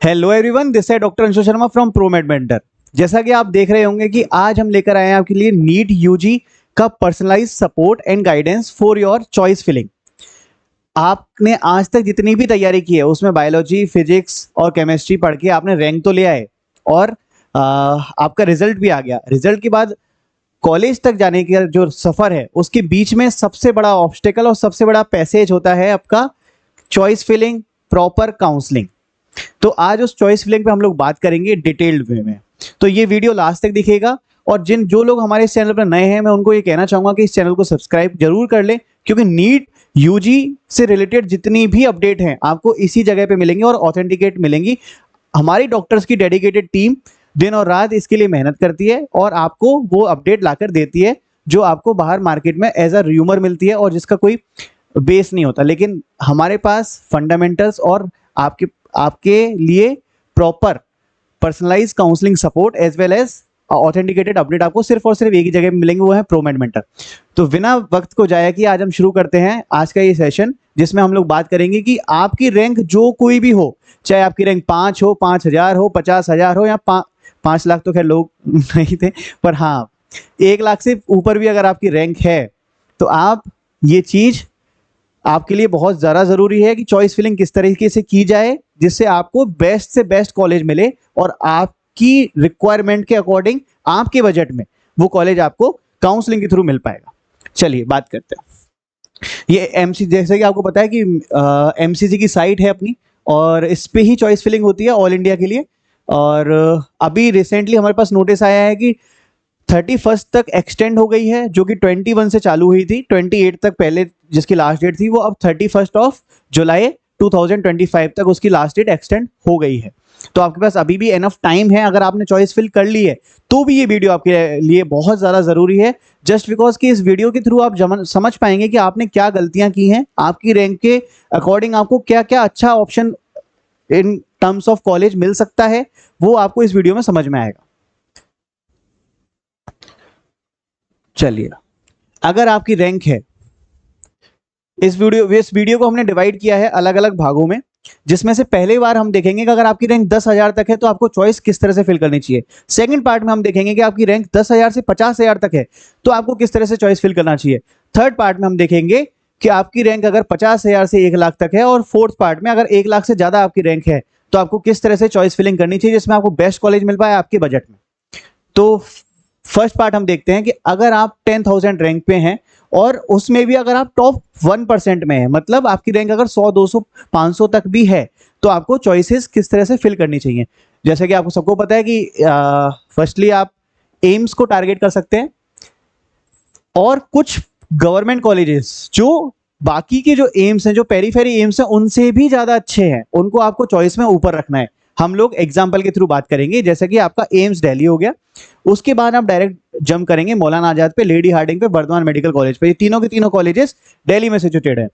Hello everyone, this है doctor Anshu Sharma from Promed mentor. जैसा कि आप देख रहे होंगे कि आज हम लेकर आए हैं आपके लिए नीट यूजी का personalise support and guidance for your choice filling. आपने आज तक जितनी भी तैयारी की है उसमें बायोलॉजी, फिजिक्स और केमिस्ट्री पढ़ के आपने रैंक तो लिया है और आपका रिजल्ट भी आ गया। रिजल्ट के बाद कॉलेज तक जाने का जो सफर है उसके बीच में सबसे बड़ा ऑब्स्टेकल और सबसे बड़ा पैसेज होता है आपका चॉइस फिलिंग, प्रॉपर काउंसलिंग। तो आज उस चॉइस फिलिंग पे हम लोग बात करेंगे डिटेल्ड वे में। तो ये वीडियो लास्ट तक दिखेगा और जो लोग हमारे इस चैनल पर नए हैं मैं उनको ये कहना चाहूंगा कि इस चैनल को सब्सक्राइब जरूर कर लें, क्योंकि नीट यूजी से रिलेटेड जितनी भी अपडेट हैं आपको इसी जगह पे मिलेंगी और ऑथेंटिकेट मिलेंगी। हमारी डॉक्टर्स की डेडिकेटेड टीम दिन और रात इसके लिए मेहनत करती है और आपको वो अपडेट लाकर देती है जो आपको बाहर मार्केट में एज अ र्यूमर मिलती है और जिसका कोई बेस नहीं होता। लेकिन हमारे पास फंडामेंटल्स और आपके लिए proper personalise counselling support as well as authenticated update आपको सिर्फ और सिर्फ एक ही जगह मिलेंगे, वो है प्रोमेड मेंटर। तो बिना वक्त को जाया कि आज हम शुरू करते हैं आज का ये सेशन, जिसमें हम लोग बात करेंगे कि आपकी रैंक जो कोई भी हो, चाहे आपकी रैंक 5 हो, 5,000 हो, 50,000 हो या 5 लाख तो खैर लोग नहीं थे, पर हाँ 1 लाख से ऊपर भी अगर आपकी रैंक है तो आप ये चीज आपके लिए बहुत ज़्यादा ज़रूरी है कि चॉइस फिलिंग किस तरीके से की जाए जिससे आपको बेस्ट से बेस्ट कॉलेज मिले और आपकी रिक्वायरमेंट के अकॉर्डिंग आपके बजट में वो कॉलेज आपको काउंसलिंग के थ्रू मिल पाएगा। चलिए बात करते हैं। ये एमसी, जैसे कि आपको पता है कि एमसीसी की साइट है अपनी और इस पे ही चॉइस फिलिंग होती है ऑल इंडिया के लिए। और अभी रिसेंटली हमारे पास नोटिस आया है कि 31 तक एक्सटेंड हो गई है, जो कि 21 से चालू हुई थी, 28 तक पहले जिसकी लास्ट डेट थी वो अब 31 जुलाई 2025 तक उसकी लास्ट डेट एक्सटेंड हो गई है। तो आपके पास अभी भी एनफ टाइम है। अगर आपने चॉइस फिल कर ली है तो भी ये वीडियो आपके लिए बहुत ज़्यादा ज़रूरी है, जस्ट बिकॉज कि इस वीडियो के थ्रू आप समझ पाएंगे कि आपने क्या गलतियां की हैं, आपकी रैंक के अकॉर्डिंग आपको क्या क्या अच्छा option in terms of college मिल सकता है, वो आपको इस वीडियो में समझ में आएगा। चलिए, अगर आपकी रैंक है, इस वीडियो को हमने डिवाइड किया है अलग अलग भागों में, जिसमें से पहले बार हम देखेंगे कि अगर आपकी रैंक 10,000 तक है तो आपको चॉइस किस तरह से फिल करनी चाहिए। सेकंड पार्ट में हम देखेंगे कि आपकी रैंक 10,000 से 50,000 तक है तो आपको किस तरह से चॉइस फिल करना चाहिए। थर्ड पार्ट में हम देखेंगे कि आपकी रैंक अगर 50,000 से 1 लाख तक है और फोर्थ पार्ट में अगर 1 लाख से ज्यादा आपकी रैंक है तो आपको किस तरह से चॉइस फिलिंग करनी चाहिए जिसमें आपको बेस्ट कॉलेज मिल पाए आपके बजट में। तो फर्स्ट पार्ट हम देखते हैं कि अगर आप 10,000 रैंक पे हैं और उसमें भी अगर आप टॉप 1% में है, मतलब आपकी रैंक अगर 100, 200, 500 तक भी है तो आपको चॉइसेस किस तरह से फिल करनी चाहिए। जैसे कि आपको सबको पता है कि फर्स्टली आप एम्स को टारगेट कर सकते हैं और कुछ गवर्नमेंट कॉलेजेस जो बाकी के जो एम्स हैं, जो पेरीफेरी एम्स हैं, उनसे भी ज्यादा अच्छे हैं, उनको आपको चॉइस में ऊपर रखना है। हम लोग एग्जाम्पल के थ्रू बात करेंगे, जैसे कि आपका एम्स दिल्ली हो गया, उसके बाद आप डायरेक्ट जंप करेंगे मौलाना आजाद पे, लेडी हार्डिंग पे, बर्दवान मेडिकल कॉलेज पे। ये तीनों के तीनों कॉलेजेस दिल्ली में सिचुएटेड है।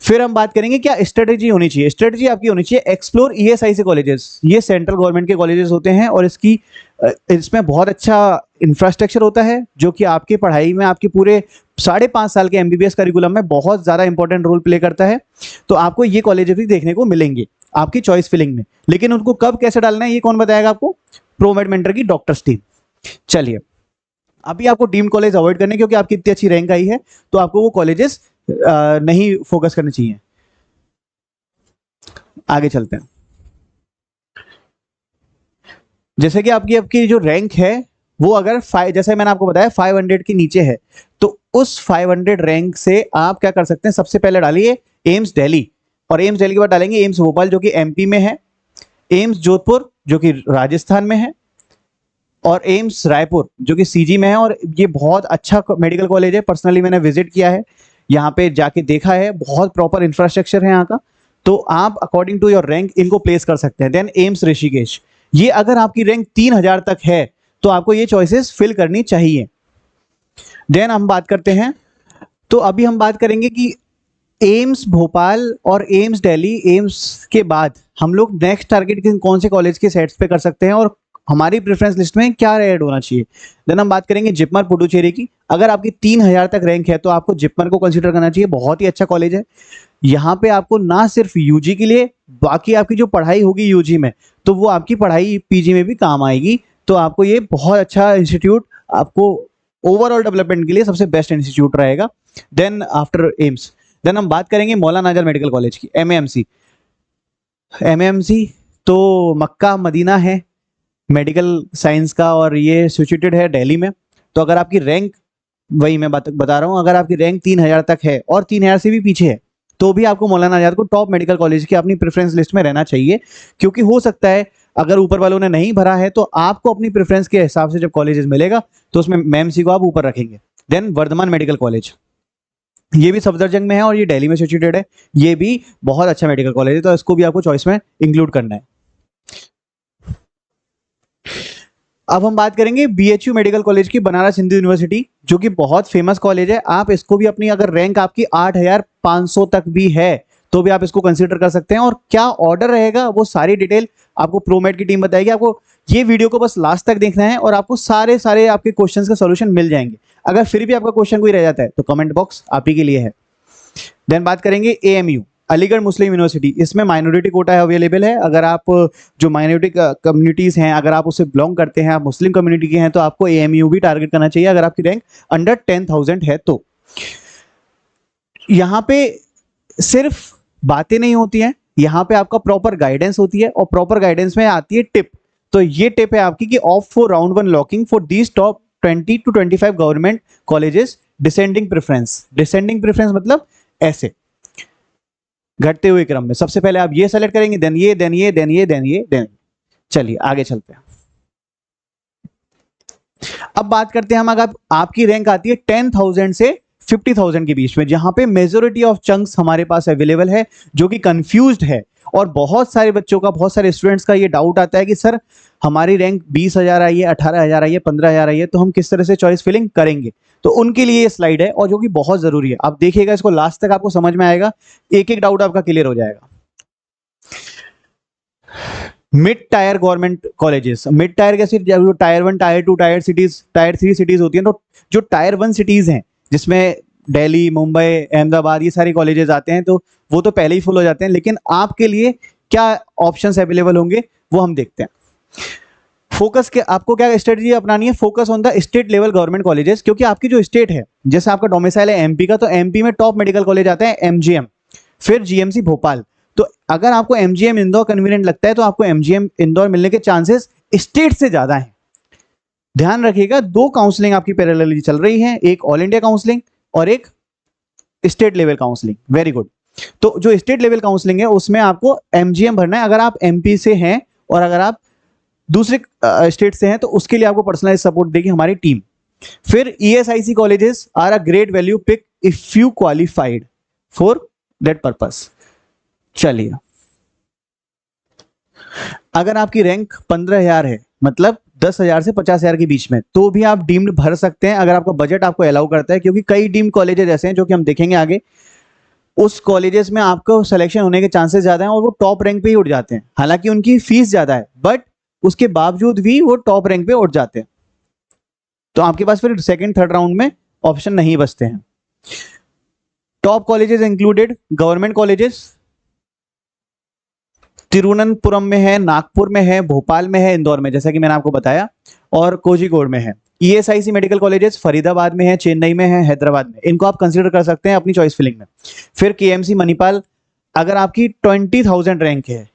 फिर हम बात करेंगे क्या स्ट्रेटेजी होनी चाहिए। स्ट्रेटेजी आपकी होनी चाहिए एक्सप्लोर ईएसआईसी कॉलेजेस। ये सेंट्रल गवर्नमेंट के कॉलेजेस होते हैं और इसमें बहुत अच्छा इंफ्रास्ट्रक्चर होता है जो कि आपकी पढ़ाई में, आपके पूरे 5.5 साल के एमबीबीएस करिकुलम में बहुत ज्यादा इंपॉर्टेंट रोल प्ले करता है। तो आपको ये कॉलेजेस भी देखने को मिलेंगे आपकी चॉइस फिलिंग में। लेकिन उनको कब कैसे डालना है ये कौन बताएगा आपको? प्रोमेड मेंटर की डॉक्टर्स टीम। चलिए, अभी आपको डीम्ड कॉलेज अवॉइड करने, क्योंकि आपकी इतनी अच्छी रैंक आई है तो आपको वो कॉलेजेस नहीं फोकस करने चाहिए। आगे चलते हैं। जैसे कि आपकी जो रैंक है वो अगर जैसे मैंने आपको बताया 500 के नीचे है तो उस 500 रैंक से आप क्या कर सकते हैं, सबसे पहले डालिए एम्स दिल्ली, और एम्स दिल्ली के बाद डालेंगे एम्स भोपाल जो कि एमपी में है, एम्स जोधपुर जो कि राजस्थान में है, और एम्स रायपुर जो कि सीजी में है। और ये बहुत अच्छा मेडिकल कॉलेज है, पर्सनली मैंने विजिट किया है, यहाँ पे जाके देखा है, बहुत प्रॉपर इंफ्रास्ट्रक्चर है यहाँ का। तो आप अकॉर्डिंग टू योर रैंक इनको प्लेस कर सकते हैं। देन एम्स ऋषिकेश, ये अगर आपकी रैंक 3,000 तक है तो आपको ये चॉइसेस फिल करनी चाहिए। देन हम बात करते हैं, तो अभी हम बात करेंगे कि एम्स भोपाल और एम्स दिल्ली, एम्स के बाद हम लोग नेक्स्ट टारगेट कौन से कॉलेज के सेट्स पे कर सकते हैं और हमारी प्रेफरेंस लिस्ट में क्या ऐड होना चाहिए। देन हम बात करेंगे जिपमर पुडुचेरी की। अगर आपकी 3000 तक रैंक है तो आपको जिपमर को कंसीडर करना चाहिए, बहुत ही अच्छा कॉलेज है। यहाँ पे आपको ना सिर्फ यूजी के लिए, बाकी आपकी जो पढ़ाई होगी यूजी में, तो वो आपकी पढ़ाई पीजी में भी काम आएगी। तो आपको ये बहुत अच्छा इंस्टीट्यूट, आपको ओवरऑल डेवलपमेंट के लिए सबसे बेस्ट इंस्टीट्यूट रहेगा। देन आफ्टर एम्स, देन हम बात करेंगे मौलाना आजाद मेडिकल कॉलेज की, एमएएमसी। एमएएमसी तो मक्का मदीना है मेडिकल साइंस का, और ये सिचुएटेड है दिल्ली में। तो अगर आपकी रैंक, वही मैं बता रहा हूँ, अगर आपकी रैंक 3000 तक है और 3000 से भी पीछे है तो भी आपको मौलाना आजाद को टॉप मेडिकल कॉलेज की अपनी प्रेफरेंस लिस्ट में रहना चाहिए। क्योंकि हो सकता है अगर ऊपर वालों ने नहीं भरा है तो आपको अपनी प्रेफरेंस के हिसाब से जब कॉलेजेस मिलेगा तो उसमें एमएमसी को आप ऊपर रखेंगे। देन वर्धमान मेडिकल कॉलेज, ये भी सफदरजंग में है और ये दिल्ली में सिचुएटेड है। ये भी बहुत अच्छा मेडिकल कॉलेज है, तो इसको भी आपको चॉइस में इंक्लूड करना है। अब हम बात करेंगे बीएचयू मेडिकल कॉलेज की, बनारस हिंदू यूनिवर्सिटी, जो कि बहुत फेमस कॉलेज है। आप इसको भी अपनी, अगर रैंक आपकी 8500 तक भी है तो भी आप इसको कंसीडर कर सकते हैं। और क्या ऑर्डर रहेगा वो सारी डिटेल आपको प्रोमेड की टीम बताएगी। आपको ये वीडियो को बस लास्ट तक देखना है और आपको सारे आपके क्वेश्चंस का सॉल्यूशन मिल जाएंगे। अगर फिर भी आपका क्वेश्चन कोई रह जाता है तो कमेंट बॉक्स आप ही के लिए है। देन बात करेंगे एएमयू, अलीगढ़ मुस्लिम यूनिवर्सिटी। इसमें माइनॉरिटी कोटा अवेलेबल है। अगर आप जो माइनॉरिटी कम्युनिटीज हैं, अगर आप उससे बिलोंग करते हैं, आप मुस्लिम कम्युनिटी के हैं, तो आपको एएमयू भी टारगेट करना चाहिए अगर आपकी रैंक अंडर 10,000 है तो। यहाँ पे सिर्फ बातें नहीं होती हैं, यहाँ पे आपका प्रॉपर गाइडेंस होती है, और प्रॉपर गाइडेंस में आती है टिप। तो ये टिप है आपकी कि of for round 1 locking for these top 20 to 25 government colleges, descending preference. Descending preference मतलब ऐसे घटते हुए क्रम में। सबसे पहले आप ये सेलेक्ट करेंगे, देन ये, देन ये, देन ये, देन ये, देन। चलिए आगे चलते हैं। अब बात करते हैं हम, अगर आपकी रैंक आती है 10,000 से 50,000 के बीच में, जहां पे मेजोरिटी ऑफ चंक्स हमारे पास अवेलेबल है, जो कि कंफ्यूज्ड है। और बहुत सारे बच्चों का, बहुत सारे स्टूडेंट्स का ये डाउट आता है कि सर हमारी रैंक 20,000 आई है, 18,000 आई है, 15,000 आई है, तो हम किस तरह से चॉइस फिलिंग करेंगे। तो उनके लिए ये स्लाइड है, और जो कि बहुत जरूरी है। आप देखिएगा इसको लास्ट तक, आपको समझ में आएगा, एक एक डाउट आपका क्लियर हो जाएगा। Mid tier government colleges, mid tier कैसे, tier 1, tier 2, tier cities, tier 3 cities होती है। तो जो टायर 1 सिटीज हैं, जिसमें दिल्ली, मुंबई, अहमदाबाद, ये सारे कॉलेजेस आते हैं, तो वो तो पहले ही फुल हो जाते हैं। लेकिन आपके लिए क्या ऑप्शंस अवेलेबल होंगे वो हम देखते हैं। फोकस के, आपको क्या स्ट्रेटजी अपनानी है, focus on the state level government colleges. क्योंकि आपकी जो स्टेट है, जैसे आपका डोमिसाइल है एमपी का, तो एमपी में टॉप मेडिकल कॉलेज आता है एमजीएम, फिर जीएमसी भोपाल। तो अगर आपको एमजीएम इंदौर कन्वीनियंट लगता है तो आपको एमजीएम इंदौर मिलने के चांसेस स्टेट से ज्यादा हैं। ध्यान रखिएगा, 2 काउंसलिंग आपकी पैरेलली चल रही है, एक ऑल इंडिया काउंसलिंग और एक state level counselling. Very good. तो जो स्टेट लेवल काउंसलिंग है उसमें आपको एमजीएम भरना है अगर आप एमपी से हैं, और अगर आप दूसरे स्टेट से हैं तो उसके लिए आपको पर्सनलाइज सपोर्ट देगी हमारी टीम। फिर ESIC colleges are a great value pick if you qualified for that purpose. चलिए, अगर आपकी रैंक 15,000 है, मतलब 10,000 से 50,000 के बीच में, तो भी आप डीम्ड भर सकते हैं अगर आपका बजट आपको अलाउ करता है। क्योंकि कई डीम्ड कॉलेजेस ऐसे हैं जो कि हम देखेंगे आगे, उस कॉलेजेस में आपको सिलेक्शन होने के चांसेस ज्यादा हैं और वो टॉप रैंक पे ही उठ जाते हैं। हालांकि उनकी फीस ज्यादा है, बट उसके बावजूद भी वो टॉप रैंक पे उठ जाते हैं। तो आपके पास फिर सेकंड थर्ड राउंड में ऑप्शन नहीं बचते हैं। Top colleges included government colleges Thiruvananthapuram में है, नागपुर में है, भोपाल में है, इंदौर में, जैसा कि मैंने आपको बताया, और कोझिकोड में है। ईएसआईसी मेडिकल कॉलेजेस फरीदाबाद में है, चेन्नई में है, हैदराबाद में। इनको आप कंसीडर कर सकते हैं अपनी चॉइस फिलिंग में। फिर केएमसी मणिपाल, अगर आपकी 20,000 रैंक है,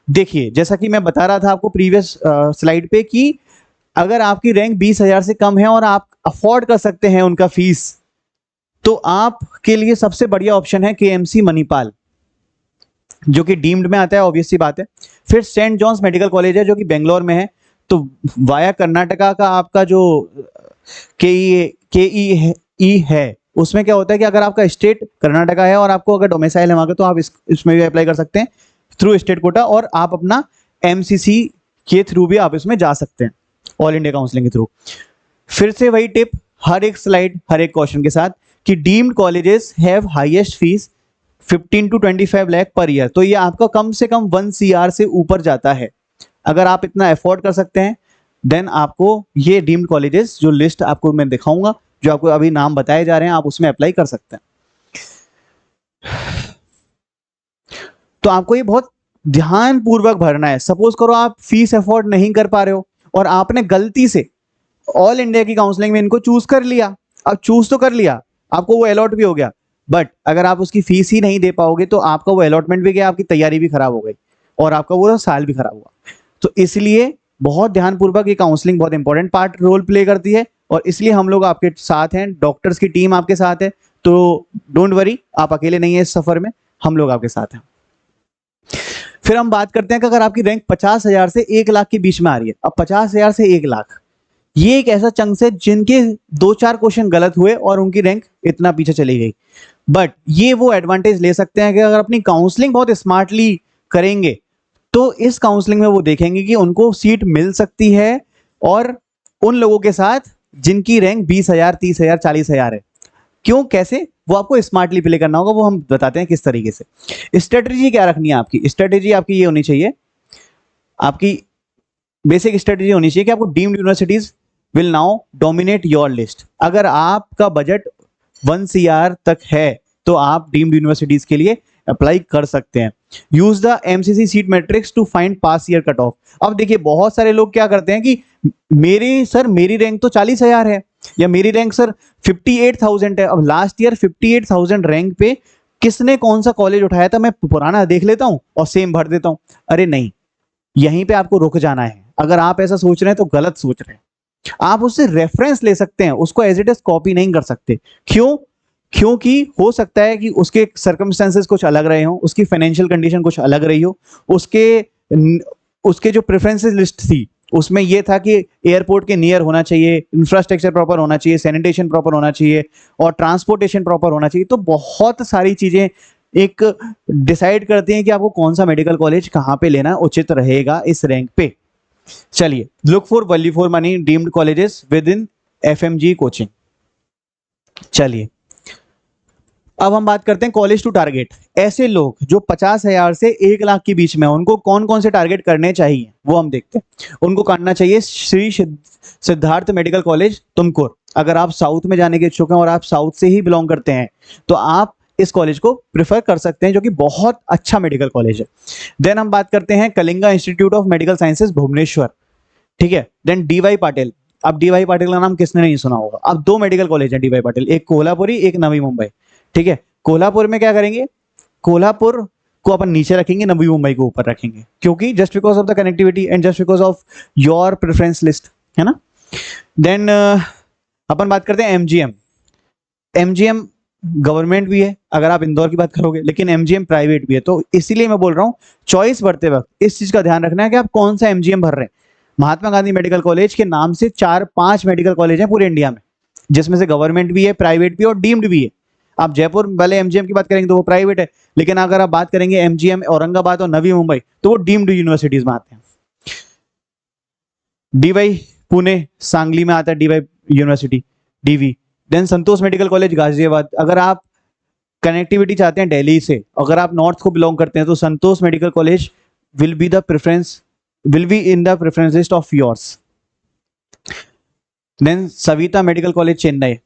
देखिए जैसा कि मैं बता रहा था आपको प्रीवियस स्लाइड पे कि अगर आपकी रैंक 20,000 से कम है और आप अफोर्ड कर सकते हैं उनका फीस, तो आपके लिए सबसे बढ़िया ऑप्शन है केएमसी मणिपाल, जो कि डीम्ड में आता है, ऑब्वियस सी बात है। फिर सेंट जॉन्स मेडिकल कॉलेज है जो कि बेंगलोर में है। तो वाया कर्नाटका का आपका जो केई है, उसमें क्या होता है कि अगर आपका स्टेट कर्नाटका है और आपको अगर डोमिसाइल है वहां का, तो आप इसमें भी अप्लाई कर सकते हैं थ्रू स्टेट कोटा, और आप अपना एमसीसी के थ्रू भी आप इसमें जा सकते हैं, ऑल इंडिया काउंसलिंग के थ्रू। फिर से वही टिप हर एक स्लाइड, हर एक क्वेश्चन के साथ, कि deemed colleges have highest fees 15 to 25 lakh per year. तो ये आपका कम से कम 1 CR से ऊपर जाता है। अगर आप इतना अफोर्ड कर सकते हैं देन आपको ये डीम्ड कॉलेजेस जो लिस्ट आपको मैं दिखाऊंगा, जो आपको अभी नाम बताए जा रहे हैं, आप उसमें अप्लाई कर सकते हैं। तो आपको ये बहुत ध्यान पूर्वक भरना है। सपोज करो आप फीस अफोर्ड नहीं कर पा रहे हो और आपने गलती से ऑल इंडिया की काउंसलिंग में इनको चूज कर लिया, अब चूज तो कर लिया, आपको वो अलॉट भी हो गया, बट अगर आप उसकी फीस ही नहीं दे पाओगे तो आपका वो अलॉटमेंट भी गया, आपकी तैयारी भी खराब हो गई और आपका वो साल भी खराब हुआ। तो इसलिए बहुत ध्यानपूर्वक ये काउंसलिंग बहुत इंपॉर्टेंट पार्ट रोल प्ले करती है और इसलिए हम लोग आपके साथ हैं, डॉक्टर्स की टीम आपके साथ है। तो डोंट वरी, आप अकेले नहीं है इस सफर में, हम लोग आपके साथ हैं। फिर हम बात करते हैं कि अगर आपकी रैंक 50,000 से 1 लाख के बीच में आ रही है, अब 50,000 से 1 लाख ये एक ऐसा चंक है जिनके 2-4 क्वेश्चन गलत हुए और उनकी रैंक इतना पीछे चली गई, बट ये वो एडवांटेज ले सकते हैं कि अगर अपनी काउंसलिंग बहुत स्मार्टली करेंगे तो इस काउंसलिंग में वो देखेंगे कि उनको सीट मिल सकती है और उन लोगों के साथ जिनकी रैंक 20,000, 30,000, 40,000 है। क्यों, कैसे, वो आपको स्मार्टली प्ले करना होगा, वो हम बताते हैं किस तरीके से। स्ट्रेटेजी क्या रखनी है आपकी, स्ट्रेटेजी आपकी ये होनी चाहिए, आपकी बेसिक स्ट्रेटेजी होनी चाहिए कि आपको deemed universities will now dominate your list. अगर आपका बजट 1 CR तक है तो आप डीम्ड यूनिवर्सिटीज के लिए अप्लाई कर सकते हैं। Use the MCC seat matrix to find past year cut off. अब देखिए बहुत सारे लोग क्या करते हैं कि मेरी रैंक तो 40,000 है या मेरी रैंक सर 58,000 है। अब लास्ट ईयर 58,000 रैंक पे किसने कौन सा कॉलेज उठाया था, मैं पुराना देख लेता हूं और सेम भर देता हूं। अरे नहीं, यहीं पे आपको रुक जाना है। अगर आप ऐसा सोच रहे हैं तो गलत सोच रहे हैं। आप उससे रेफरेंस ले सकते हैं, उसको एज इट इज कॉपी नहीं कर सकते। क्यों? क्योंकि हो सकता है कि उसके सर्कमस्टेंसेस कुछ अलग रहे हो, उसकी फाइनेंशियल कंडीशन कुछ अलग रही हो, उसके उसके जो प्रेफरेंसेस लिस्ट थी उसमें ये था कि एयरपोर्ट के नियर होना चाहिए, इंफ्रास्ट्रक्चर प्रॉपर होना चाहिए, सैनिटेशन प्रॉपर होना चाहिए और ट्रांसपोर्टेशन प्रॉपर होना चाहिए। तो बहुत सारी चीजें एक डिसाइड करती हैं कि आपको कौन सा मेडिकल कॉलेज कहाँ पे लेना उचित रहेगा इस रैंक पे। चलिए, look for value for money deemed colleges with in FMG coaching. चलिए अब हम बात करते हैं कॉलेज टू टारगेट। ऐसे लोग जो 50,000 से 1 लाख के बीच में, उनको कौन कौन से टारगेट करने चाहिए वो हम देखते हैं। उनको करना चाहिए श्री सिद्धार्थ मेडिकल कॉलेज तुमकुर। अगर आप साउथ में जाने के इच्छुक हैं और आप साउथ से ही बिलोंग करते हैं तो आप इस कॉलेज को प्रेफर कर सकते हैं, जो कि बहुत अच्छा मेडिकल कॉलेज है। देन हम बात करते हैं Kalinga institute of medical sciences Bhubaneswar, ठीक है। Then DY Patil. अब DY पाटिल का नाम किसने नहीं सुना होगा। अब 2 मेडिकल कॉलेज है DY पाटिल, एक कोल्हापुरी, एक नवी मुंबई, ठीक है। कोल्हापुर में क्या करेंगे, कोल्हापुर को अपन नीचे रखेंगे, नवी मुंबई को ऊपर रखेंगे, क्योंकि just because of the connectivity and just because of your preference list, है ना। देन अपन बात करते हैं MGM। MGM गवर्नमेंट भी है अगर आप इंदौर की बात करोगे, लेकिन MGM प्राइवेट भी है। तो इसीलिए मैं बोल रहा हूँ चॉइस भरते वक्त इस चीज का ध्यान रखना है कि आप कौन सा MGM भर रहे हैं। महात्मा गांधी मेडिकल कॉलेज के नाम से 4-5 मेडिकल कॉलेज हैं पूरे इंडिया में, जिसमें से गवर्नमेंट भी है, प्राइवेट भी और डीम्ड भी है। आप जयपुर वाले MGM की बात करेंगे तो वो प्राइवेट है, लेकिन अगर आप बात करेंगे MGM औरंगाबाद और नवी मुंबई तो वो डीम्ड यूनिवर्सिटीज में आते हैं। DY पुणे सांगली में आता है, DY यूनिवर्सिटी DV। देन संतोष मेडिकल कॉलेज गाजियाबाद। अगर आप कनेक्टिविटी चाहते हैं दिल्ली से, अगर आप नॉर्थ को बिलोंग करते हैं तो Santosh medical college will be in the preference list of yours. Then Savita medical college Chennai.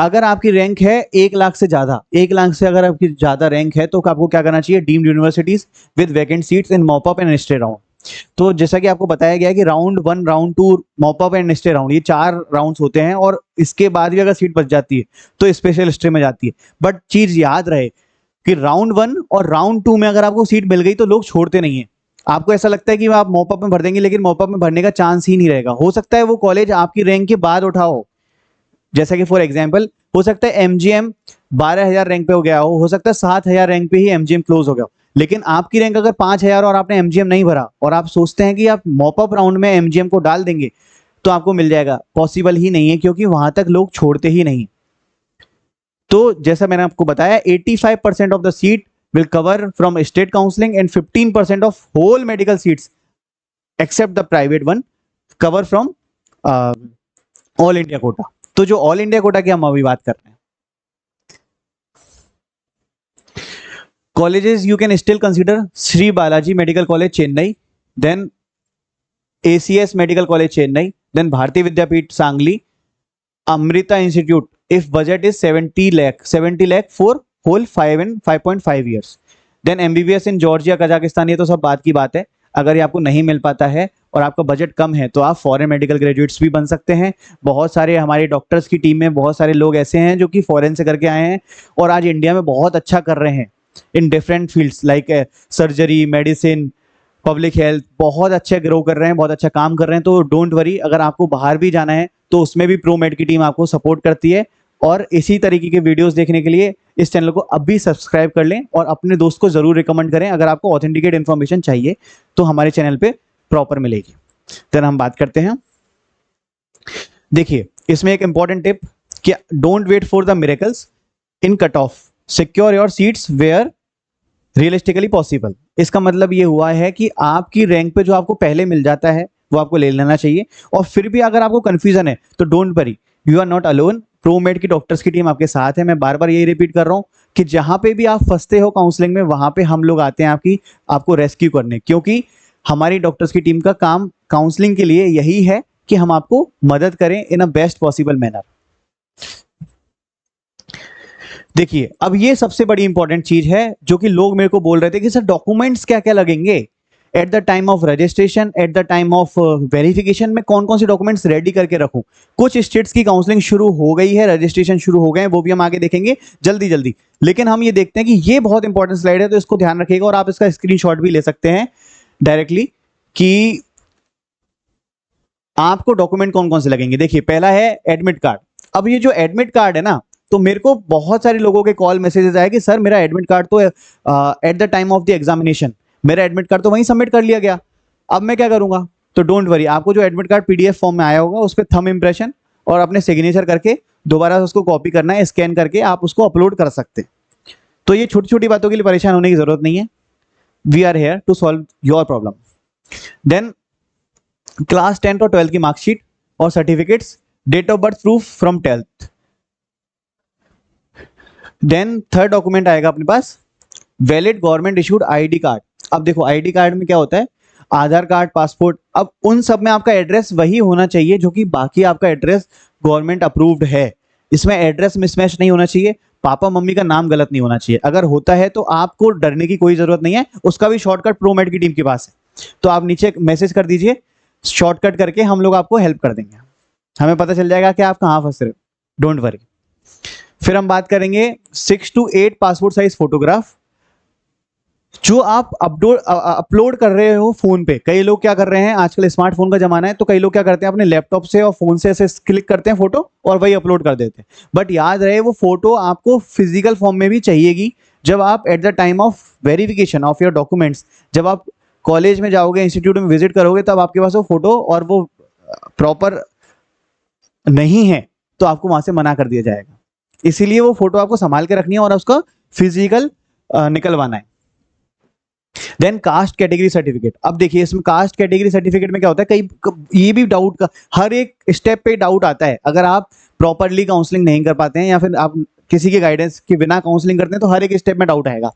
अगर आपकी रैंक है 1 लाख से ज्यादा, 1 लाख से अगर आपकी ज्यादा रैंक है तो आपको क्या करना चाहिए, deemed universities with vacant seats in mop up and stay round. तो जैसा कि आपको बताया गया है कि round 1, round 2, mop up and stay round, ये 4 राउंड्स होते हैं और इसके बाद भी अगर सीट बच जाती है तो स्पेशल स्टे में जाती है। बट चीज याद रहे कि राउंड 1 और राउंड 2 में अगर आपको सीट मिल गई तो लोग छोड़ते नहीं है। आपको ऐसा लगता है कि आप मॉप अप में भर देंगे, लेकिन मॉप अप में भरने का चांस ही नहीं रहेगा। हो सकता है वो कॉलेज आपकी रैंक के बाद उठाओ, जैसा कि फॉर एग्जांपल हो सकता है MGM 12,000 रैंक पे हो गया हो सकता है 7,000 रैंक पे ही MGM क्लोज हो गया हो, लेकिन आपकी रैंक अगर 5,000 और आपने MGM नहीं भरा और आप सोचते हैं कि आप मॉप अप राउंड में MGM को डाल देंगे तो आपको मिल जाएगा, पॉसिबल ही नहीं है, क्योंकि वहां तक लोग छोड़ते ही नहीं। तो जैसा मैंने आपको बताया 85% of the seat will cover from state counseling and 15% of whole medical seats except the private one cover from all India quota। तो जो ऑल इंडिया कोटा की हम अभी बात कर रहे हैं, colleges you can still consider Shri Balaji medical college Chennai, then ACS medical college Chennai, then Bharatiya Vidyapeeth Sangli, Amrita institute if budget is 70 lakh for whole 5.5 years, then MBBS in Georgia Kazakhstan. ये तो सब बात की बात है, अगर ये आपको नहीं मिल पाता है और आपका बजट कम है तो आप फॉरेन मेडिकल ग्रेजुएट्स भी बन सकते हैं। बहुत सारे हमारे डॉक्टर्स की टीम में बहुत सारे लोग ऐसे हैं जो कि फॉरेन से करके आए हैं और आज इंडिया में बहुत अच्छा कर रहे हैं in different fields like surgery, medicine, public health, बहुत अच्छे ग्रो कर रहे हैं, बहुत अच्छा काम कर रहे हैं। तो डोंट वरी, अगर आपको बाहर भी जाना है तो उसमें भी प्रोमेड की टीम आपको सपोर्ट करती है। और इसी तरीके के वीडियोस देखने के लिए इस चैनल को अभी सब्सक्राइब कर लें और अपने दोस्त को जरूर रिकमेंड करें। अगर आपको ऑथेंटिकेट इन्फॉर्मेशन चाहिए तो हमारे चैनल पे प्रॉपर मिलेगी। तो हम बात करते हैं, देखिए इसमें एक इंपॉर्टेंट टिप कि don't wait for the miracles in cut off, secure your seats where realistically possible. इसका मतलब ये हुआ है कि आपकी रैंक पे जो आपको पहले मिल जाता है वो आपको ले लेना चाहिए। और फिर भी अगर आपको कंफ्यूजन है तो don't worry, you are not alone. Promed की डॉक्टर्स की टीम आपके साथ है। मैं बार बार यही रिपीट कर रहा हूं कि जहां पे भी आप फंसते हो काउंसलिंग में, वहां पे हम लोग आते हैं आपको रेस्क्यू करने, क्योंकि हमारी डॉक्टर्स की टीम का काम काउंसलिंग के लिए यही है कि हम आपको मदद करें इन अ बेस्ट पॉसिबल मैनर। देखिए अब ये सबसे बड़ी इंपॉर्टेंट चीज है जो कि लोग मेरे को बोल रहे थे कि सर डॉक्यूमेंट्स क्या क्या लगेंगे at the time of registration, at the time of verification में कौन कौन से डॉक्यूमेंट्स रेडी करके रखूं। कुछ स्टेट्स की काउंसलिंग शुरू हो गई है, रजिस्ट्रेशन शुरू हो गए हैं, वो भी हम आगे देखेंगे जल्दी जल्दी। लेकिन हम ये देखते हैं कि ये बहुत इंपॉर्टेंट स्लाइड है तो इसको ध्यान रखिएगा और आप इसका स्क्रीनशॉट भी ले सकते हैं डायरेक्टली कि आपको डॉक्यूमेंट कौन कौन से लगेंगे। देखिए पहला है एडमिट कार्ड। अब ये जो एडमिट कार्ड है ना, तो मेरे को बहुत सारे लोगों के कॉल मैसेजेस आए कि सर मेरा एडमिट कार्ड तो at the time of the examination मेरा एडमिट कार्ड तो वहीं सबमिट कर लिया गया, अब मैं क्या करूंगा। तो डोंट वरी, आपको जो एडमिट कार्ड PDF फॉर्म में आया होगा उस पर थंब इंप्रेशन और अपने सिग्नेचर करके दोबारा उसको कॉपी करना है, स्कैन करके आप उसको अपलोड कर सकते हैं। तो ये छोटी छोटी बातों के लिए परेशान होने की जरूरत नहीं है, we are here to solve your problem. Then class 10th और 12th की मार्कशीट और certificates, date of birth proof from 10th। Then third document आएगा अपने पास valid government issued ID card. अब देखो ID कार्ड में क्या होता है, आधार कार्ड, पासपोर्ट। अब उन सब में आपका एड्रेस वही होना चाहिए जो कि बाकी आपका एड्रेस गवर्नमेंट अप्रूव्ड है। इसमें एड्रेस मिसमैच नहीं होना चाहिए, पापा मम्मी का नाम गलत नहीं होना चाहिए। अगर होता है तो आपको डरने की कोई जरूरत नहीं है, उसका भी शॉर्टकट प्रोमेड की टीम के पास है। तो आप नीचे मैसेज कर दीजिए, शॉर्टकट करके हम लोग आपको हेल्प कर देंगे, हमें पता चल जाएगा कि आप कहाँ फंस रहे हो, डोंट वरी। फिर हम बात करेंगे 6 to 8 पासपोर्ट साइज फोटोग्राफ जो आप अपलोड कर रहे हो फोन पे। कई लोग क्या कर रहे हैं, आजकल स्मार्टफोन का जमाना है, तो कई लोग क्या करते हैं अपने लैपटॉप से और फोन से ऐसे क्लिक करते हैं फोटो और वही अपलोड कर देते हैं। बट याद रहे वो फोटो आपको फिजिकल फॉर्म में भी चाहिएगी। जब आप at the time of verification of your documents, जब आप कॉलेज में जाओगे, इंस्टीट्यूट में विजिट करोगे, तब आपके पास वो फोटो और वो प्रॉपर नहीं है तो आपको वहां से मना कर दिया जाएगा। इसीलिए वो फोटो आपको संभाल के रखनी है और उसका फिजिकल निकलवाना है। Then caste category certificate. अब देखिए इसमें कास्ट कैटेगरी सर्टिफिकेट में क्या होता है, कई ये भी डाउट का हर एक स्टेप पे डाउट आता है। अगर आप प्रॉपरली काउंसलिंग नहीं कर पाते हैं या फिर आप किसी के गाइडेंस के बिना काउंसलिंग करते हैं तो हर एक स्टेप में डाउट आएगा।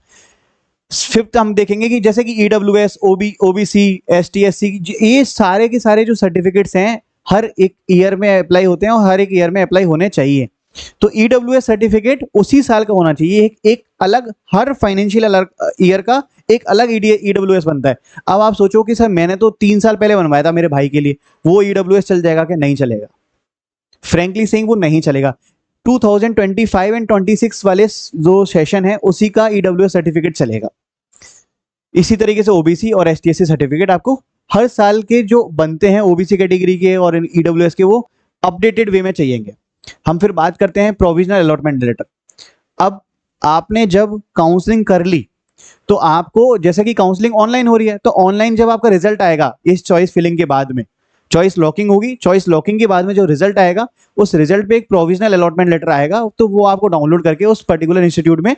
फिफ्थ हम देखेंगे कि जैसे कि EWS, OBC, ST, SC, ये सारे के सारे जो सर्टिफिकेट्स हैं हर एक ईयर में अप्लाई होते हैं और हर एक ईयर में अप्लाई होने चाहिए। तो EWS सर्टिफिकेट उसी साल का होना चाहिए, एक अलग हर फाइनेंशियल ईयर का एक अलग EWS बनता है। अब आप सोचो कि सर मैंने तो 3 साल पहले बनवाया था मेरे भाई के लिए, वो EWS चल जाएगा कि नहीं चलेगा? फ्रेंकली सेइंग वो नहीं चलेगा। 2025 एंड 26 वाले जो सेशन है उसी का EWS सर्टिफिकेट चलेगा। इसी तरीके से OBC और ST, SC सर्टिफिकेट आपको हर साल के जो बनते हैं OBC कैटेगरी के और EWS के, वो अपडेटेड वे में चाहिएंगे। हम फिर बात करते हैं प्रोविजनल अलॉटमेंट लेटर। अब आपने जब काउंसलिंग कर ली तो आपको, जैसे कि काउंसलिंग ऑनलाइन हो रही है, तो ऑनलाइन जब आपका रिजल्ट आएगा इस चॉइस फिलिंग के बाद में, चॉइस लॉकिंग होगी, चॉइस लॉकिंग के बाद में जो रिजल्ट आएगा उस रिजल्ट पे एक प्रोविजनल अलॉटमेंट लेटर आएगा, तो वो आपको डाउनलोड करके उस पर्टिकुलर इंस्टीट्यूट में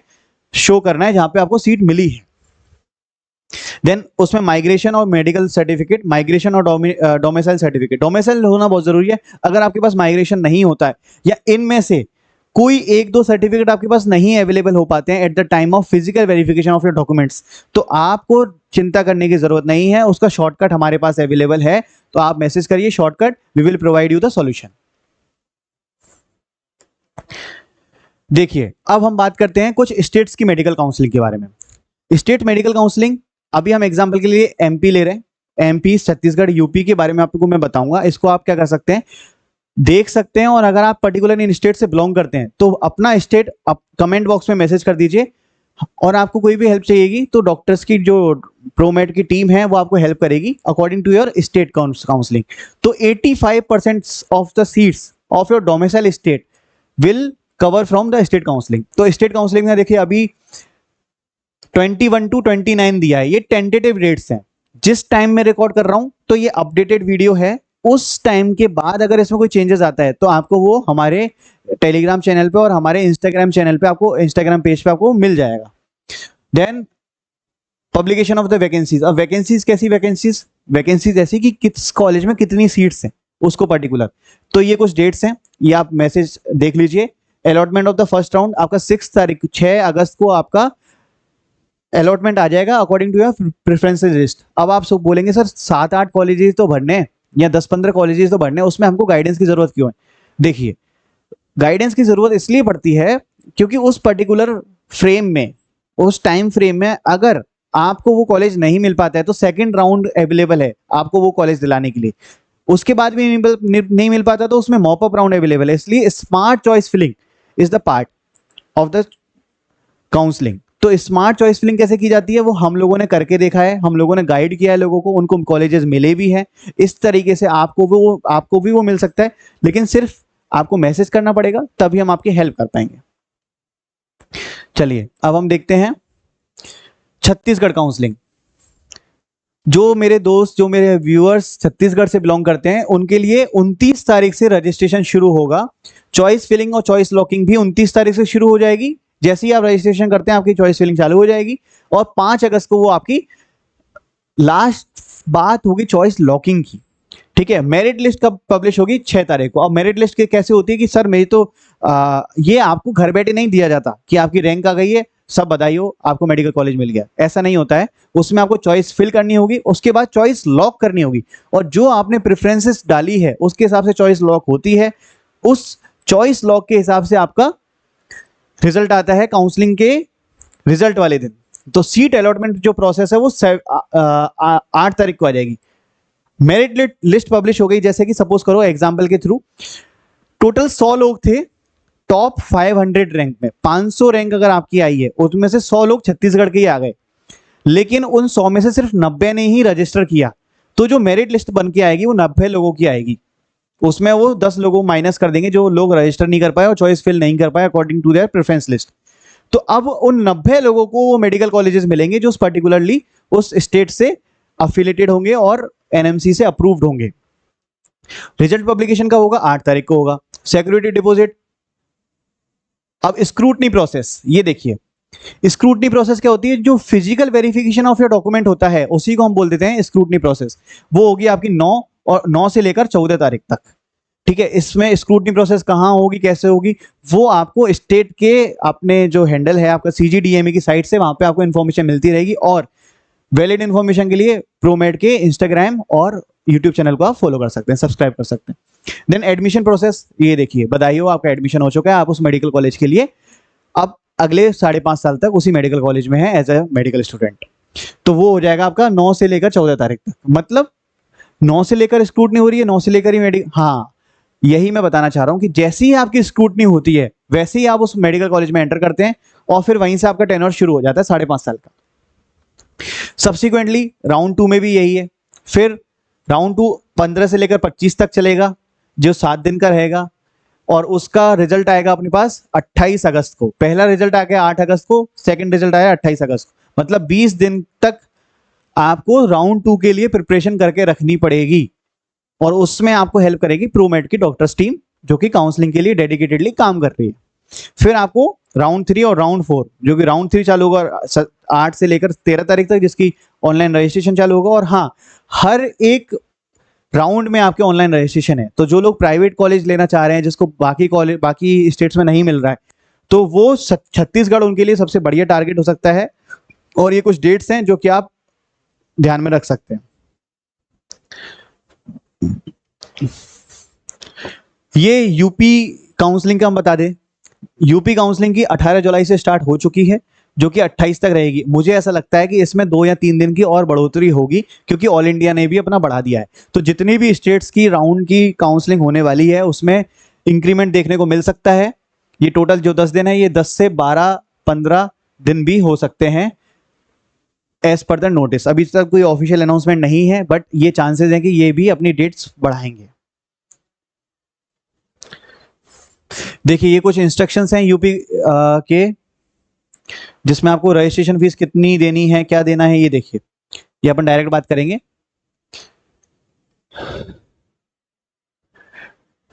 शो करना है जहां पे आपको सीट मिली है। देन उसमें माइग्रेशन और मेडिकल सर्टिफिकेट, माइग्रेशन और डोमिसाइल सर्टिफिकेट। डोमिसाइल होना बहुत जरूरी है। अगर आपके पास माइग्रेशन नहीं होता है या इनमें से कोई एक दो सर्टिफिकेट आपके पास नहीं अवेलेबल हो पाते हैं at the time of physical verification of your documents, तो आपको चिंता करने की जरूरत नहीं है, उसका शॉर्टकट हमारे पास अवेलेबल है। तो आप मैसेज करिए shortcut, we will provide you the solution. देखिए अब हम बात करते हैं कुछ स्टेट्स की मेडिकल काउंसलिंग के बारे में। स्टेट मेडिकल काउंसलिंग, अभी हम एग्जांपल के लिए एमपी ले रहे हैं, एमपी, छत्तीसगढ़, यूपी के बारे में आपको मैं बताऊंगा। इसको आप क्या कर सकते हैं, देख सकते हैं, और अगर आप पर्टिकुलर इन स्टेट से बिलोंग करते हैं तो अपना स्टेट आप कमेंट बॉक्स में मैसेज कर दीजिए। और आपको कोई भी हेल्प चाहिएगी तो डॉक्टर्स की जो प्रोमेड की टीम है वो आपको हेल्प करेगी according to your state counselling. तो 85% of the seats of your domicile state will cover from the state counselling. तो स्टेट काउंसलिंग में देखिए अभी 21 to 29 दिया है, ये टेंटेटिव डेट्स हैं। जिस टाइम में रिकॉर्ड कर रहा हूं तो ये अपडेटेड वीडियो है, उस टाइम के बाद अगर इसमें कोई चेंजेस आता है तो आपको वो हमारे टेलीग्राम चैनल पे और हमारे इंस्टाग्राम चैनल पे, आपको इंस्टाग्राम पेज पे आपको मिल जाएगा। Then publication of the vacancies. अब वैकेंसीज कैसी वैकेंसीज, वैकेंसीज ऐसी कि किस कॉलेज में कितनी सीट्स हैं उसको पर्टिकुलर। तो ये कुछ डेट्स हैं, ये आप मैसेज देख लीजिए। Allotment of the first round आपका 6 अगस्त को आपका अलॉटमेंट आ जाएगा according to your preferences list. अब आप सब बोलेंगे सर 7-8 कॉलेजेस तो भरने हैं या 10-15 कॉलेजेस तो भरने हैं, उसमें हमको गाइडेंस की जरूरत क्यों है? देखिए गाइडेंस की जरूरत इसलिए पड़ती है क्योंकि उस पर्टिकुलर फ्रेम में, उस टाइम फ्रेम में अगर आपको वो कॉलेज नहीं मिल पाता है तो सेकंड राउंड अवेलेबल है आपको वो कॉलेज दिलाने के लिए। उसके बाद भी नहीं मिल पाता तो उसमें मॉप अप राउंड अवेलेबल है। इसलिए smart choice filling is the part of the counselling. तो स्मार्ट चॉइस फिलिंग कैसे की जाती है वो हम लोगों ने करके देखा है, हम लोगों ने गाइड किया है लोगों को, उनको कॉलेजेस मिले भी हैं। इस तरीके से आपको भी वो मिल सकता है, लेकिन सिर्फ आपको मैसेज करना पड़ेगा, तभी हम आपकी हेल्प कर पाएंगे। चलिए अब हम देखते हैं छत्तीसगढ़ काउंसलिंग। जो मेरे दोस्त, जो मेरे व्यूअर्स छत्तीसगढ़ से बिलोंग करते हैं उनके लिए 29 तारीख से रजिस्ट्रेशन शुरू होगा। चॉइस फिलिंग और चॉइस लॉकिंग भी 29 तारीख से शुरू हो जाएगी। जैसे ही आप रजिस्ट्रेशन करते हैं आपकी चॉइस फिलिंग चालू हो जाएगी, और 5 अगस्त को वो आपकी लास्ट बात होगी चॉइस लॉकिंग की। ठीक है, मेरिट लिस्ट कब पब्लिश होगी? 6 तारीख को। अब मेरिट लिस्ट कैसे होती है कि सर मेरी तो ये आपको घर बैठे नहीं दिया जाता कि आपकी रैंक आ गई है, सब बधाई हो, आपको मेडिकल कॉलेज मिल गया, ऐसा नहीं होता है। उसमें आपको चॉइस फिल करनी होगी, उसके बाद चॉइस लॉक करनी होगी, और जो आपने प्रेफरेंसेस डाली है उसके हिसाब से चॉइस लॉक होती है। उस चॉइस लॉक के हिसाब से आपका रिजल्ट आता है काउंसलिंग के रिजल्ट वाले दिन। तो सीट अलॉटमेंट जो प्रोसेस है वो 8 तारीख को आ जाएगी। मेरिट लिस्ट पब्लिश हो गई, जैसे कि सपोज करो एग्जांपल के थ्रू टोटल 100 लोग थे टॉप 500 रैंक में, 500 रैंक अगर आपकी आई है उसमें से 100 लोग छत्तीसगढ़ के ही आ गए, लेकिन उन 100 में से सिर्फ 90 ने ही रजिस्टर किया। तो जो मेरिट लिस्ट बन के आएगी वो 90 लोगों की आएगी। उसमें वो 10 लोगों माइनस कर देंगे जो लोग रजिस्टर नहीं कर पाए और चॉइस फिल नहीं कर पाए according to their preference list. तो अब उन 90 लोगों को वो मेडिकल कॉलेजेस मिलेंगे जो पर्टिकुलरली उस स्टेट से अफिलिएटेड होंगे और एनएमसी से अप्रूव्ड होंगे। रिजल्ट पब्लिकेशन का होगा 8 तारीख को होगा। Security deposit. अब स्क्रूटनी प्रोसेस, ये देखिए स्क्रूटनी प्रोसेस क्या होती है? जो physical verification of your document होता है उसी को हम बोल देते हैं स्क्रूटनी प्रोसेस। वो होगी आपकी 9 से लेकर 14 तारीख तक। ठीक है, इसमें स्क्रूटनी प्रोसेस कहाँ होगी, कैसे होगी, वो आपको स्टेट के अपने जो हैंडल है आपका CGDME की साइट से, वहां पे आपको इन्फॉर्मेशन मिलती रहेगी। और वैलिड इन्फॉर्मेशन के लिए प्रोमेड के इंस्टाग्राम और यूट्यूब चैनल को आप फॉलो कर सकते हैं, सब्सक्राइब कर सकते हैं। देन एडमिशन प्रोसेस, ये देखिए बधाई हो, आपका एडमिशन हो चुका है, आप उस मेडिकल कॉलेज के लिए अब अगले 5.5 साल तक उसी मेडिकल कॉलेज में है एज ए मेडिकल स्टूडेंट। तो वो हो जाएगा आपका 9 से लेकर 14 तारीख तक। मतलब 9 से लेकर स्क्रूटनी हो रही है, 9 से लेकर ही मेडिकल। हाँ, यही मैं बताना चाह रहा हूं कि जैसे ही आपकी स्क्रूटनी होती है वैसे ही आप उस मेडिकल कॉलेज में एंटर करते हैं और फिर वहीं से आपका टेन्योर शुरू हो जाता है 5.5 साल का। सब्सिक्वेंटली राउंड 2 में भी यही है। फिर राउंड 2 15 से लेकर 25 तक चलेगा, जो 7 दिन का रहेगा, और उसका रिजल्ट आएगा अपने पास 28 अगस्त को। पहला रिजल्ट आ गया 8 अगस्त को, सेकंड रिजल्ट आया 28 अगस्त को। मतलब 20 दिन तक आपको राउंड 2 के लिए प्रिपरेशन करके रखनी पड़ेगी, और उसमें आपको हेल्प करेगी प्रोमेड की डॉक्टर्स टीम जो कि काउंसलिंग के लिए डेडिकेटेडली काम कर रही है। फिर आपको राउंड 3 और राउंड 4, जो कि राउंड 3 चालू होगा 8 से लेकर 13 तारीख तक, जिसकी ऑनलाइन रजिस्ट्रेशन चालू होगा। और हाँ, हर एक राउंड में आपके ऑनलाइन रजिस्ट्रेशन है। तो जो लोग प्राइवेट कॉलेज लेना चाह रहे हैं, जिसको बाकी स्टेट्स में नहीं मिल रहा है, तो वो छत्तीसगढ़ उनके लिए सबसे बढ़िया टारगेट हो सकता है। और ये कुछ डेट्स हैं जो कि आप ध्यान में रख सकते हैं। ये यूपी काउंसलिंग का हम बता दें, यूपी काउंसलिंग की 18 जुलाई से स्टार्ट हो चुकी है, जो कि 28 तक रहेगी। मुझे ऐसा लगता है कि इसमें 2 या 3 दिन की और बढ़ोतरी होगी, क्योंकि ऑल इंडिया ने भी अपना बढ़ा दिया है। तो जितनी भी स्टेट्स की राउंड की काउंसलिंग होने वाली है, उसमें इंक्रीमेंट देखने को मिल सकता है। ये टोटल जो 10 दिन है, ये 10 से 12-15 दिन भी हो सकते हैं एज पर द नोटिस। अभी तक कोई ऑफिशियल अनाउंसमेंट नहीं है, बट ये चांसेस हैं कि ये भी अपनी डेट्स बढ़ाएंगे। देखिए, ये कुछ इंस्ट्रक्शंस हैं यूपी के, जिसमें आपको रजिस्ट्रेशन फीस कितनी देनी है, क्या देना है, ये देखिए। ये अपन डायरेक्ट बात करेंगे।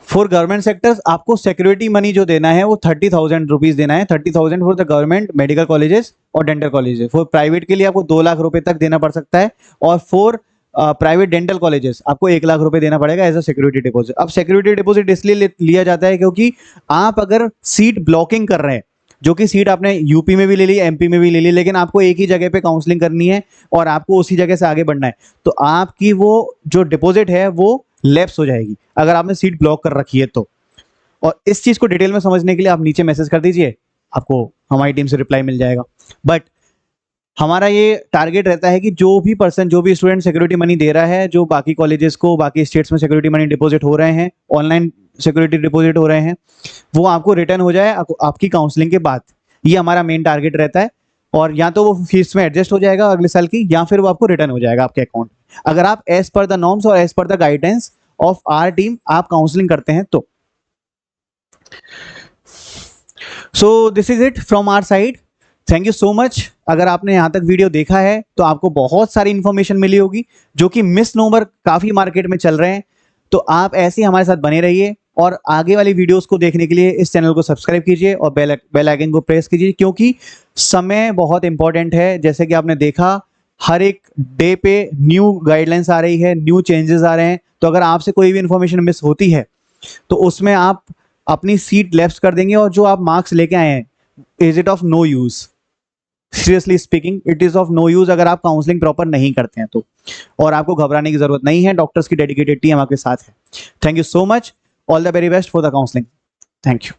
फॉर गवर्नमेंट सेक्टर्स आपको सिक्योरिटी मनी जो देना है वो 30,000 रुपीज देना है। 30,000 for the government medical colleges और डेंटल कॉलेजेस। फॉर प्राइवेट के लिए आपको 2 लाख रुपए तक देना पड़ सकता है, और फॉर प्राइवेट डेंटल कॉलेजेस आपको 1 लाख रुपए देना पड़ेगा एज अ सिक्योरिटी डिपॉजिट। अब सिक्योरिटी डिपॉजिट इसलिए लिया जाता है क्योंकि आप अगर सीट ब्लॉकिंग कर रहे हैं, जो कि सीट आपने यूपी में भी ले ली, एमपी में भी ले ली, लेकिन आपको एक ही जगह पे काउंसलिंग करनी है और आपको उसी जगह से आगे बढ़ना है, तो आपकी वो जो डिपॉजिट है वो लैप्स हो जाएगी अगर आपने सीट ब्लॉक कर रखी है तो। और इस चीज को डिटेल में समझने के लिए आप नीचे मैसेज कर दीजिए, आपको हमारी टीम से रिप्लाई मिल जाएगा। बट हमारा ये टारगेट रहता है कि जो भी पर्सन, जो भी स्टूडेंट सिक्योरिटी मनी दे रहा है, जो बाकी कॉलेजेस को, बाकी स्टेट्स में सिक्योरिटी मनी डिपॉजिट हो रहे हैं, ऑनलाइन सिक्योरिटी डिपॉजिट हो रहे हैं, वो आपको रिटर्न हो जाए आपकी काउंसलिंग के बाद। ये हमारा मेन टारगेट रहता है। और या तो वो फीस में एडजस्ट हो जाएगा अगले साल की, या फिर वो आपको रिटर्न हो जाएगा आपके अकाउंट, अगर आप एज पर द नॉर्म्स और as per the guidance of our team आप काउंसलिंग करते हैं तो। So this is it from our side. Thank you so much. अगर आपने यहाँ तक वीडियो देखा है तो आपको बहुत सारी इंफॉर्मेशन मिली होगी, जो कि मिसनोमर काफी मार्केट में चल रहे हैं। तो आप ऐसे ही हमारे साथ बने रहिए, और आगे वाली वीडियोस को देखने के लिए इस चैनल को सब्सक्राइब कीजिए और बेल आइकन को प्रेस कीजिए, क्योंकि समय बहुत इंपॉर्टेंट है। जैसे कि आपने देखा, हर एक डे पे न्यू गाइडलाइंस आ रही है, न्यू चेंजेस आ रहे हैं। तो अगर आपसे कोई भी इंफॉर्मेशन मिस होती है तो उसमें आप अपनी सीट लेफ्ट कर देंगे, और जो आप मार्क्स लेके आए हैं, is it of no use? Seriously speaking, it is of no use अगर आप काउंसलिंग प्रॉपर नहीं करते हैं तो। और आपको घबराने की जरूरत नहीं है, डॉक्टर्स की डेडिकेटेड टीम आपके साथ है। Thank you so much. All the very best for the counselling. Thank you.